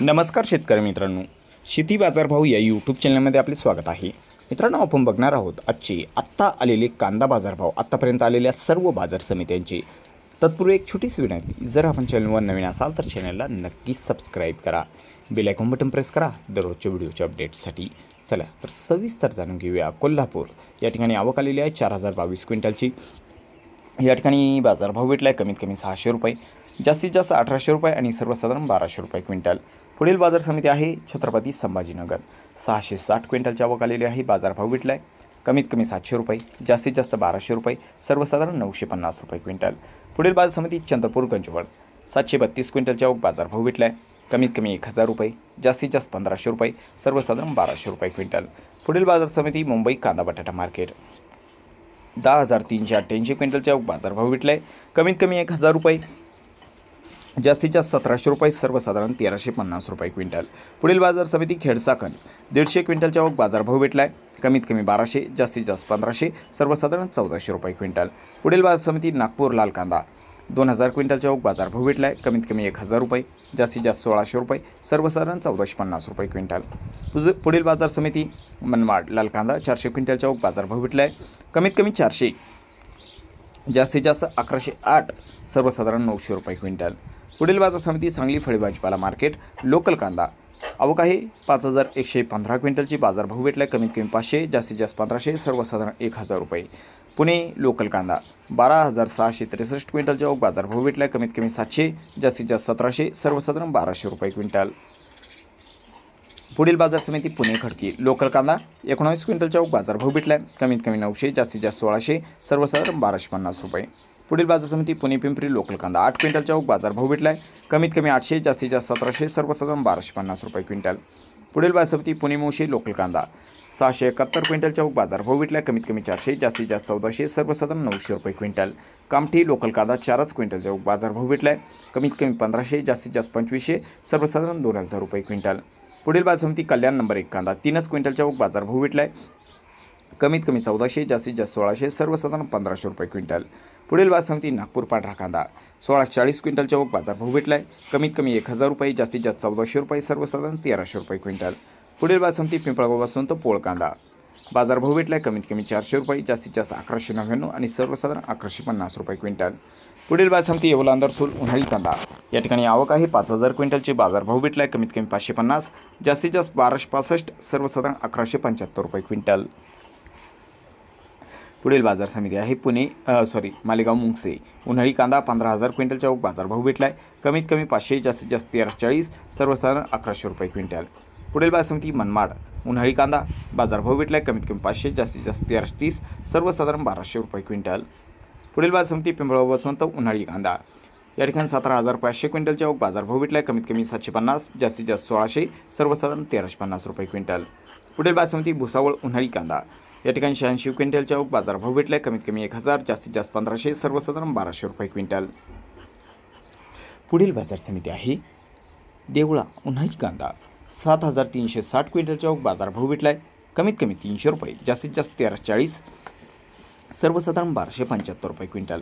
नमस्कार शेतकरी मित्रांनो, शेती बाजारभाव या यूट्यूब चॅनलमध्ये आपले स्वागत आहे. मित्रांनो, आपण बघणार आहोत आजचे आत्ता आलेले कांदा बाजारभाव, आत्तापर्यंत आलेल्या सर्व बाजार समित्यांचे. तत्पूर्वी एक छोटीशी विनंती, जर आपण चॅनलवर नवीन असाल तर चॅनलला नक्कीच सबस्क्राईब करा, बेल आयकॉन बटन प्रेस करा दररोजच्या व्हिडिओच्या अपडेट्ससाठी. चला तर सविस्तर जाणून घेऊया. कोल्हापूर या ठिकाणी आवक आलेली आहे 4022 क्विंटलची. या ठिकाणी बाजारभाव भेटला आहे कमीत कमी 600 रुपये, जास्तीत जास्त 1800 रुपये आणि सर्वसाधारण 1200 रुपये क्विंटल. पुढील बाजार समिती आहे छत्रपती संभाजीनगर. 660 क्विंटलची आवक आलेली आहे. बाजारभाव भेटला आहे कमीत कमी 700 रुपये, जास्तीत जास्त 1200 रुपये, सर्वसाधारण 950 रुपये क्विंटल. पुढील बाजार समिती चंद्रपूर गंजवळ. 732 क्विंटलची आवक. बाजारभाव भेटला आहे कमीत कमी 1000 रुपये, जास्तीत जास्त 1500 रुपये, सर्वसाधारण 1200 रुपये क्विंटल. पुढील बाजार समिती मुंबई कांदा बटाटा मार्केट. 10,388 क्विंटलच्या बाजारभाव भेटला आहे कमीत कमी 1000 रुपये, जास्तीत जास्त 1700 रुपये, सर्वसाधारण 1350 रुपये क्विंटल. पुढील बाजार समिती खेडसाखन. 150 क्विंटलच्या बाजारभाव भेटला आहे कमीत कमी 1200, जास्तीत जास्त 1500, सर्वसाधारण 1400 रुपये क्विंटल. पुढील बाजार समिती नागपूर लाल कांदा. 2000 क्विंटलच्या बाजारभाव भेटला आहे कमीत कमी 1000 रुपये, जास्तीत जास्त 1600 रुपये, सर्वसाधारण 1450 रुपये क्विंटल. पुढील बाजार समिती मनमाड लाल कांदा. 400 क्विंटलच्या बाजारभाव भेटला आहे कमीत कमी 400, जास्तीत जास्त 1108, सर्वसाधारण 900 रुपये क्विंटल. पुढील बाजार समिती सांगली फळे भाजीपाला मार्केट. लोकल कांदा. आवक आहे 5115 क्विंटलची. बाजारभाव भेटला आहे कमीत कमी 500, जास्तीत जास्त 1500, सर्वसाधारण 1000 रुपये. पुणे लोकल कांदा. 12663 क्विंटलच्या बाजारभाव भेटला आहे कमीत कमी 700, जास्तीत जास्त 1700, सर्वसाधारण 1200 रुपये क्विंटल. पुढील बाजार समिती पुणे खडकी. लोकल कांदा. 19 क्विंटलच्या बाजारभाव भेटला आहे कमीत कमी 900, जास्तीत जास्त 1600, सर्वसाधारण 1250 रुपये. पुढील बाजार समिती पुणे पिंपरी. लोकल कांदा. 8 क्विंटलच्या बाजारभाव भेटला आहे कमीत कमी 800, जास्तीत जास्त 1700, सर्वसाधारण 1250 रुपये क्विंटल. पुढील बाजार समिती पुणे मोशी. लोकल कांदा. 671 क्विंटलच्या बाजारभाव भेटला आहे कमीत कमी 400, जास्तीत जास्त 1400, सर्वसाधारण 900 रुपये क्विंटल. कामठी. लोकल कांदा. 4 क्विंटलच्या बाजारभाव भेटला आहे कमीत कमी 1500, जास्तीत जास्त 2500, सर्वसाधारण 2000 रुपये क्विंटल. पुढील बाजार समिती कल्याण नंबर 1 कांदा. 3 क्विंटलच्या बाजारभाव भेटला आहे कमीत कमी 1400, जास्तीत जास्त 1600, सर्वसाधारण 1500 रुपये क्विंटल. पुढील बाजार समिती नागपूर पांढरा कांदा. 1640 क्विंटलच्या बाजारभाव भेटला आहे कमीत कमी 1000 रुपये, जास्तीत जास्त 1400 रुपये, सर्वसाधारण 1300 रुपये क्विंटल. पुढील बाजार समिती पिंपळगाव वसंत पोळ कांदा. बाजारभाव भेटला आहे कमीत कमी 400 रुपये, जास्तीत जास्त 1199 आणि सर्वसाधारण 1150 रुपये क्विंटल. पुढील बाजार समिती येवला अंदरसूल उन्हाळी कांदा. या ठिकाणी आवक आहे 5000 क्विंटलचे. बाजारभाव भेटला आहे कमीत कमी 550, जास्तीत जास्त 1265, सर्वसाधारण 1175 रुपये क्विंटल. पुढील बाजार समिती आहे मालेगाव मुंगसे. उन्हाळी कांदा. 15000 क्विंटलच्या बाजारभाव भेटला आहे कमीत कमी 500, जास्तीत जास्त 1340, सर्वसाधारण 1100 रुपये क्विंटल. पुढील बाजार समिती मनमाड. उन्हाळी कांदा. बाजारभाव भेटला आहे कमीत कमी 500, जास्तीत जास्त 1330, सर्वसाधारण 1200 रुपये क्विंटल. पुढील बाजार समिती पिंपळगाव वसंत उन्हाळी कांदा. या ठिकाणी 17500 क्विंटलच्या बाजारभाव भेटला आहे कमीत कमी 750, जास्तीत जास्त 1600, सर्वसाधारण 1350 रुपये क्विंटल. पुढील बाजार समिती भुसावळ उन्हाळी कांदा. या ठिकाणी 86 क्विंटलच्या बाजारभाव भेटला आहे कमीत कमी 1000, जास्तीत जास्त 1500, सर्वसाधारण 1200 रुपये क्विंटल. पुढील बाजार समिती आहे देवळा उन्हाळी कांदा. 7360 क्विंटलच्या बाजारभाव भेटला आहे कमीत कमी 300 रुपये, जास्तीत जास्त 1340, सर्वसाधारण 1275 रुपये क्विंटल.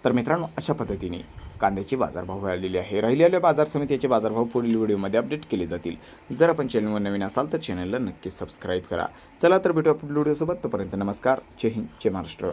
तर मित्रांनो, अशा पद्धतीने कांद्याचे बाजारभाव आलेले आहे. राहिलेल्या बाजार समितीचे बाजारभाव पुढील व्हिडिओमध्ये अपडेट केले जातील. जर आपण चॅनलवर नवीन असाल तर चॅनलला नक्कीच सबस्क्राईब करा. चला तर भेटूया पुढील व्हिडिओसोबत. तोपर्यंत नमस्कार. जय हिंद, जय महाराष्ट्र.